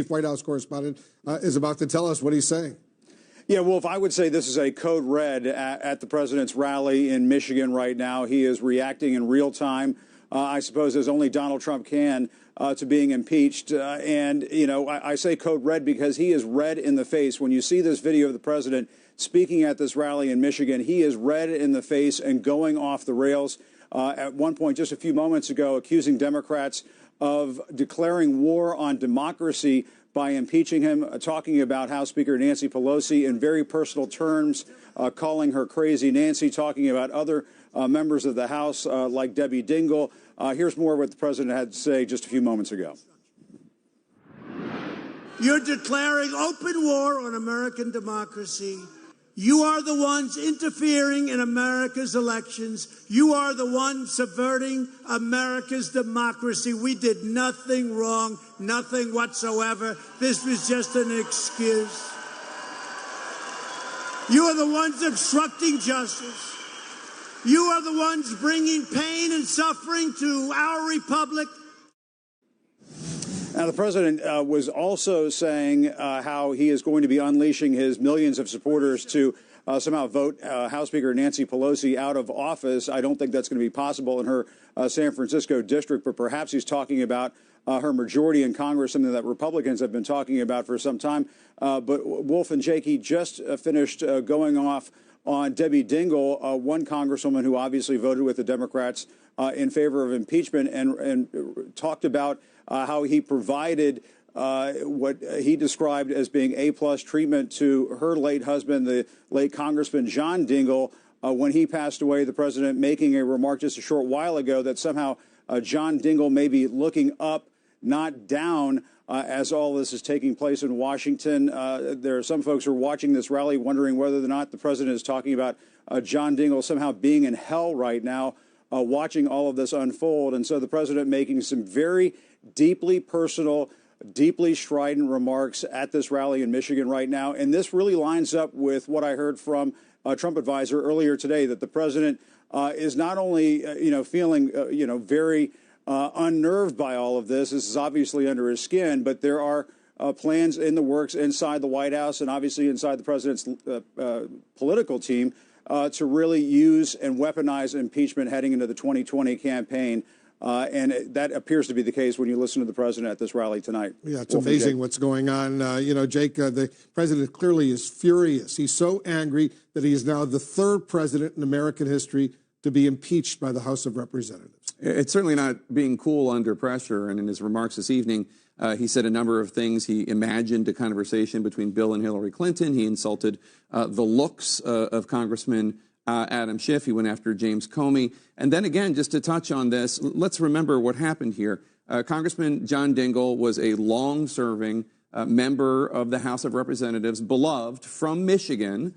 White House correspondent, is about to tell us what he's saying. Yeah, Wolf, I would say this is a code red at the president's rally in Michigan right now. He is reacting in real time, I suppose, as only Donald Trump can, to being impeached. And, you know, I say code red because he is red in the face. When you see this video of the president speaking at this rally in Michigan, he is red in the face and going off the rails. At one point, just a few moments ago, accusing Democrats of declaring war on democracy by impeaching him, talking about House Speaker Nancy Pelosi in very personal terms, calling her crazy Nancy, talking about other members of the House like Debbie Dingell. Here's more of what the president had to say just a few moments ago. You're declaring open war on American democracy. You are the ones interfering in America's elections. You are the ones subverting America's democracy. We did nothing wrong, nothing whatsoever. This was just an excuse. You are the ones obstructing justice. You are the ones bringing pain and suffering to our republic. Now, the president was also saying how he is going to be unleashing his millions of supporters to somehow vote House Speaker Nancy Pelosi out of office. I don't think that's going to be possible in her San Francisco district, but perhaps he's talking about her majority in Congress, something that Republicans have been talking about for some time. But Wolf and Jake, he just finished going off on Debbie Dingell, one congresswoman who obviously voted with the Democrats in favor of impeachment, and talked about how he provided what he described as being A-plus treatment to her late husband, the late Congressman John Dingell, when he passed away. The president making a remark just a short while ago that somehow John Dingell may be looking up, not down, as all this is taking place in Washington. There are some folks who are watching this rally wondering whether or not the president is talking about John Dingell somehow being in hell right now, watching all of this unfold. And so the president making some very deeply personal, deeply strident remarks at this rally in Michigan right now. And this really lines up with what I heard from a Trump advisor earlier today, that the president is not only, feeling, very unnerved by all of this. This is obviously under his skin, but there are plans in the works inside the White House and obviously inside the president's political team to really use and weaponize impeachment heading into the 2020 campaign. And that appears to be the case when you listen to the president at this rally tonight. Yeah, it's amazing what's going on. Jake, the president clearly is furious. He's so angry that he is now the third president in American history to be impeached by the House of Representatives. It's certainly not being cool under pressure. And in his remarks this evening, he said a number of things. He imagined a conversation between Bill and Hillary Clinton. He insulted the looks of Congressman Adam Schiff. He went after James Comey. And then again, just to touch on this, let's remember what happened here. Congressman John Dingell was a long-serving member of the House of Representatives, beloved from Michigan.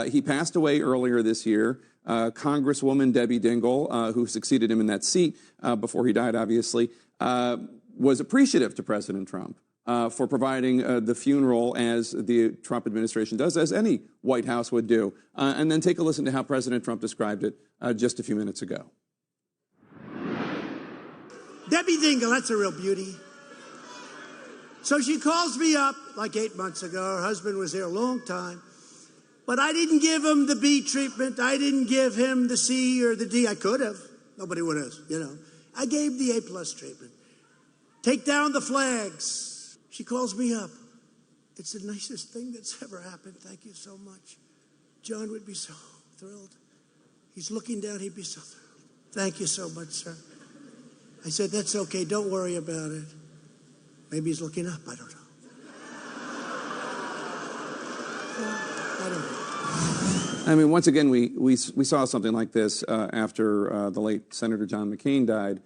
He passed away earlier this year. Congresswoman Debbie Dingell, who succeeded him in that seat before he died, obviously, was appreciative to President Trump for providing the funeral, as the Trump administration does, as any White House would do. And then take a listen to how President Trump described it just a few minutes ago. Debbie Dingell, that's a real beauty. So she calls me up like 8 months ago. Her husband was there a long time. But I didn't give him the B treatment. I didn't give him the C or the D. I could have. Nobody would have, I gave the A-plus treatment. Take down the flags. She calls me up. It's the nicest thing that's ever happened. Thank you so much. John would be so thrilled. He's looking down. He'd be so thrilled. Thank you so much, sir. I said, that's okay. Don't worry about it. Maybe he's looking up. I don't know. I don't know. I mean, once again, we saw something like this after the late Senator John McCain died.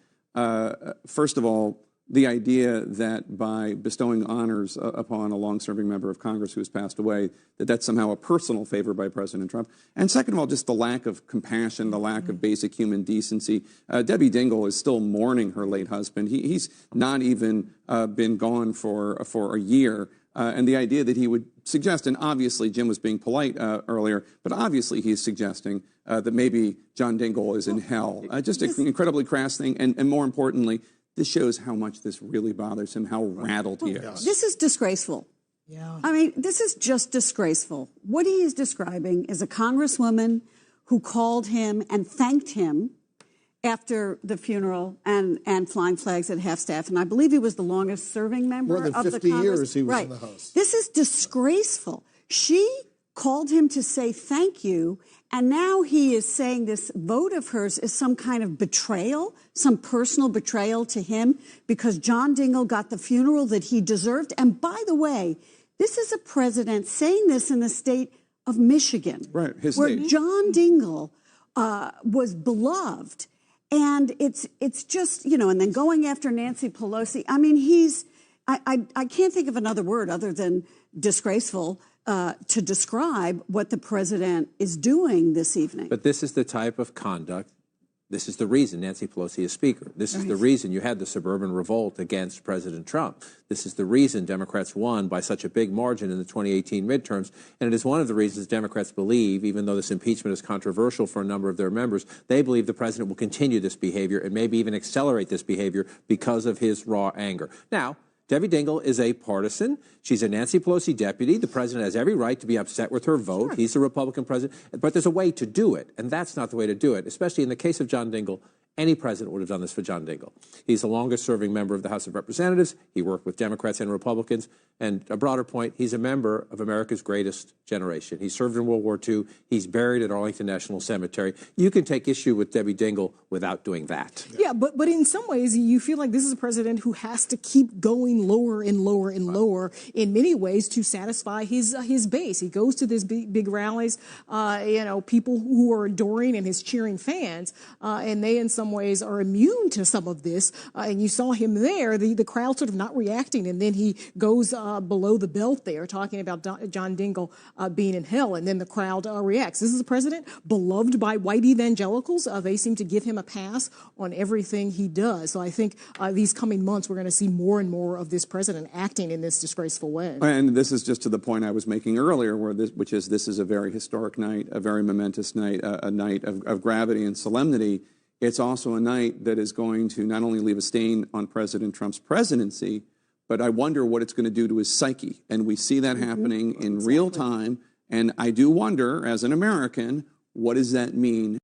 First of all, the idea that by bestowing honors upon a long-serving member of Congress who has passed away, that's somehow a personal favor by President Trump. And second of all, just the lack of compassion, the lack of basic human decency. Debbie Dingell is still mourning her late husband. He's not even been gone for a year. And the idea that he would suggest, and obviously Jim was being polite earlier, but obviously he's suggesting that maybe John Dingell is in hell. Just an incredibly crass thing, and more importantly, This shows how much this really bothers him, how rattled he is. This is disgraceful. Yeah. I mean, this is just disgraceful. What he is describing is a congresswoman who called him and thanked him after the funeral and flying flags at half-staff. And I believe he was the longest-serving member More than of the 50 Congress. years he was right. in the House. This is disgraceful. She called him to say thank you, and now he is saying this vote of hers is some kind of betrayal, some personal betrayal to him because John Dingell got the funeral that he deserved. And by the way, this is a president saying this in the state of Michigan, Right, his where state. John Dingell was beloved. And it's just, you know, and then going after Nancy Pelosi. I mean, I can't think of another word other than disgraceful to describe what the president is doing this evening. But this is the type of conduct. This is the reason Nancy Pelosi is Speaker. This is the reason you had the suburban revolt against President Trump. This is the reason Democrats won by such a big margin in the 2018 midterms. And it is one of the reasons Democrats believe, even though this impeachment is controversial for a number of their members, they believe the president will continue this behavior and maybe even accelerate this behavior because of his raw anger. Now, Debbie Dingell is a partisan. She's a Nancy Pelosi deputy. The president has every right to be upset with her vote. Sure. He's a Republican president. But there's a way to do it, and that's not the way to do it, especially in the case of John Dingell. Any president would have done this for John Dingell. He's the longest-serving member of the House of Representatives. He worked with Democrats and Republicans. And a broader point, he's a member of America's greatest generation. He served in World War II. He's buried at Arlington National Cemetery. You can take issue with Debbie Dingell without doing that. Yeah, but in some ways, you feel like this is a president who has to keep going lower and lower and lower in many ways to satisfy his base. He goes to these big rallies, you know, people who are adoring and his cheering fans, and they in some ways are immune to some of this. And you saw him there, the crowd sort of not reacting, and then he goes below the belt there, talking about John Dingell being in hell, and then the crowd reacts. This is a president beloved by white evangelicals. They seem to give him a pass on everything he does. So I think these coming months, we're going to see more and more of this president acting in this disgraceful way. And this is just to the point I was making earlier, which is this is a very historic night, a very momentous night, a night of gravity and solemnity. It's also a night that is going to not only leave a stain on President Trump's presidency, but I wonder what it's going to do to his psyche. And we see that happening in real time. And I do wonder, as an American, what does that mean